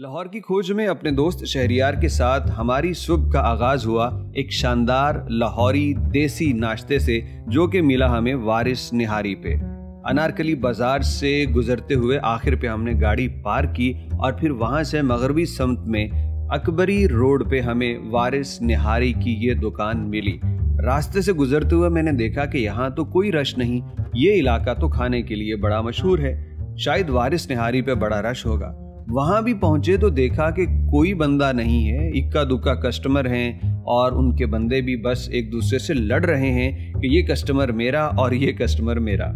लाहौर की खोज में अपने दोस्त शहरियार के साथ हमारी सुबह का आगाज हुआ एक शानदार लाहौरी देसी नाश्ते से, जो कि मिला हमें वारिस निहारी पे। अनारकली बाजार से गुजरते हुए आखिर पे हमने गाड़ी पार्क की और फिर वहां से मगरबी समत में अकबरी रोड पे हमें वारिस निहारी की ये दुकान मिली। रास्ते से गुजरते हुए मैंने देखा कि यहाँ तो कोई रश नहीं, ये इलाका तो खाने के लिए बड़ा मशहूर है, शायद वारिस निहारी पे बड़ा रश होगा। वहां भी पहुंचे तो देखा कि कोई बंदा नहीं है, इक्का दुक्का कस्टमर हैं और उनके बंदे भी बस एक दूसरे से लड़ रहे हैं कि ये कस्टमर मेरा और ये कस्टमर मेरा।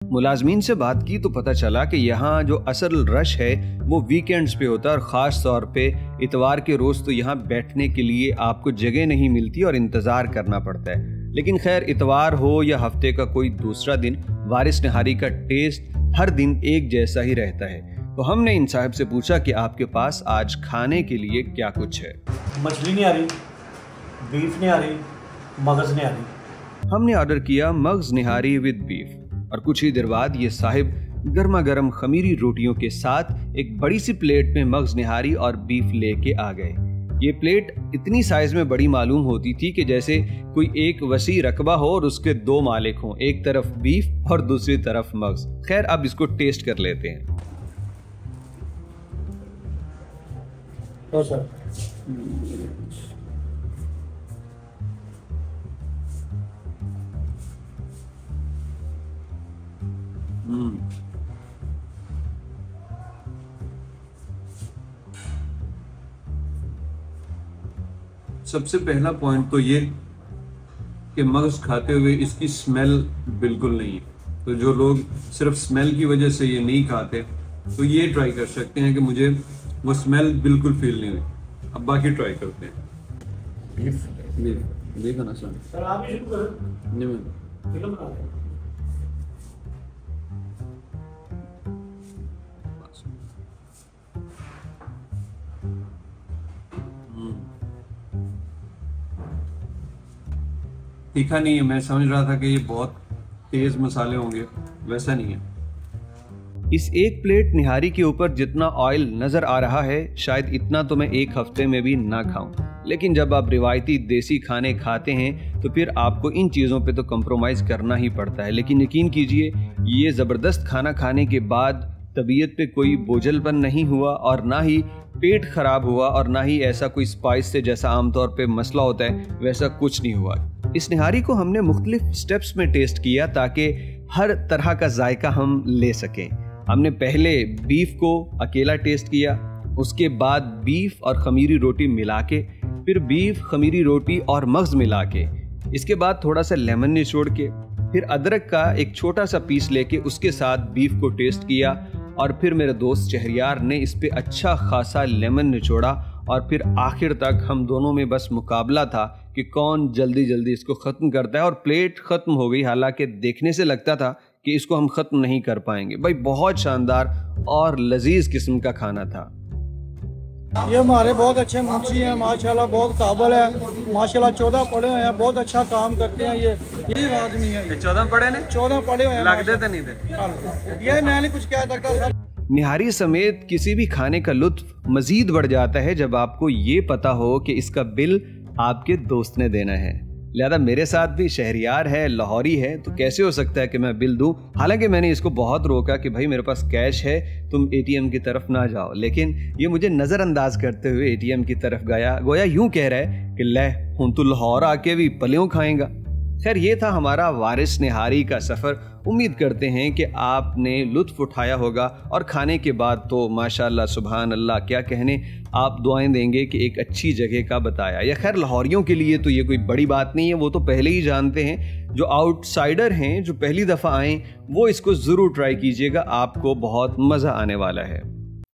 मुलाजमीन से बात की तो पता चला कि यहाँ जो असल रश है वो वीकेंड्स पे होता है और ख़ास तौर पे इतवार के रोज़ तो यहाँ बैठने के लिए आपको जगह नहीं मिलती और इंतज़ार करना पड़ता है। लेकिन खैर, इतवार हो या हफ्ते का कोई दूसरा दिन, वारिस निहारी का टेस्ट हर दिन एक जैसा ही रहता है। तो हमने इन साहब से पूछा कि आपके पास आज खाने के लिए क्या कुछ है। मछली नहीं आ रही, बीफ नहीं आ रही, मगज़ नहीं आ रही। हमने ऑर्डर किया मगज़ निहारी विद बीफ और कुछ ही देर बाद ये साहिब गर्मा गर्म खमीरी रोटियों के साथ एक बड़ी सी प्लेट में मगज़ निहारी और बीफ लेके आ गए। ये प्लेट इतनी साइज में बड़ी मालूम होती थी कि जैसे कोई एक वसी रकबा हो और उसके दो मालिक हों, एक तरफ बीफ और दूसरी तरफ मगज़। खैर, अब इसको टेस्ट कर लेते हैं। तो सर सबसे पहला पॉइंट तो ये कि मगज़ खाते हुए इसकी स्मेल बिल्कुल नहीं है। तो जो लोग सिर्फ स्मेल की वजह से ये नहीं खाते तो ये ट्राई कर सकते हैं कि मुझे वो स्मेल बिल्कुल फील नहीं हुई। अब बाकी ट्राई करते हैं। देखा ना सर, आप ही शुरू करो। नहीं, फिल्म बना रहे हैं। तीखा नहीं है। मैं समझ रहा था कि ये बहुत तेज मसाले होंगे, वैसा नहीं है। इस एक प्लेट निहारी के ऊपर जितना ऑयल नजर आ रहा है, शायद इतना तो मैं एक हफ्ते में भी ना खाऊं। लेकिन जब आप रिवायती देसी खाने खाते हैं तो फिर आपको इन चीज़ों पे तो कम्प्रोमाइज़ करना ही पड़ता है। लेकिन यकीन कीजिए, ये ज़बरदस्त खाना खाने के बाद तबीयत पे कोई बोझलपन नहीं हुआ और ना ही पेट खराब हुआ और ना ही ऐसा कोई स्पाइस से जैसा आमतौर पे मसला होता है वैसा कुछ नहीं हुआ। इस निहारी को हमने मुख्तलिफ स्टेप्स में टेस्ट किया ताकि हर तरह का जायका हम ले सकें। हमने पहले बीफ को अकेला टेस्ट किया, उसके बाद बीफ और खमीरी रोटी मिला के, फिर बीफ खमीरी रोटी और मगज़ मिला के, इसके बाद थोड़ा सा लेमन निचोड़ के, फिर अदरक का एक छोटा सा पीस लेके उसके साथ बीफ को टेस्ट किया और फिर मेरे दोस्त शहरियार ने इस पे अच्छा खासा लेमन निचोड़ा और फिर आखिर तक हम दोनों में बस मुकाबला था कि कौन जल्दी जल्दी इसको ख़त्म करता है। और प्लेट ख़त्म हो गई, हालांकि देखने से लगता था कि इसको हम ख़त्म नहीं कर पाएंगे। भाई, बहुत शानदार और लजीज किस्म का खाना था। ये हमारे बहुत अच्छे मुंशी हैं माशाल्लाह, बहुत काबिल है माशाल्लाह। 14 पढ़े हुए हैं, बहुत अच्छा काम करते हैं। ये आदमी है। 14 पढ़े ने 14 पढ़े हुए हैं, लगते तो नहीं थे। ये मैं नहीं कुछ कह सकता। निहारी समेत किसी भी खाने का लुत्फ मजीद बढ़ जाता है जब आपको ये पता हो कि इसका बिल आपके दोस्त ने देना है। लिहाजा मेरे साथ भी शहरियार है, लाहौरी है, तो कैसे हो सकता है कि मैं बिल दूं। हालांकि मैंने इसको बहुत रोका कि भाई मेरे पास कैश है, तुम एटीएम की तरफ ना जाओ, लेकिन ये मुझे नज़रअंदाज करते हुए एटीएम की तरफ गया, गोया यूं कह रहा है कि ले हूं तो लाहौर आके भी पलियों खाएंगा। खैर, ये था हमारा वारिस निहारी का सफ़र। उम्मीद करते हैं कि आपने लुत्फ़ उठाया होगा और खाने के बाद तो माशाल्लाह सुभान अल्लाह क्या कहने, आप दुआएं देंगे कि एक अच्छी जगह का बताया। या खैर, लाहौरियों के लिए तो ये कोई बड़ी बात नहीं है, वो तो पहले ही जानते हैं। जो आउटसाइडर हैं, जो पहली दफ़ा आएँ, वो इसको ज़रूर ट्राई कीजिएगा, आपको बहुत मज़ा आने वाला है।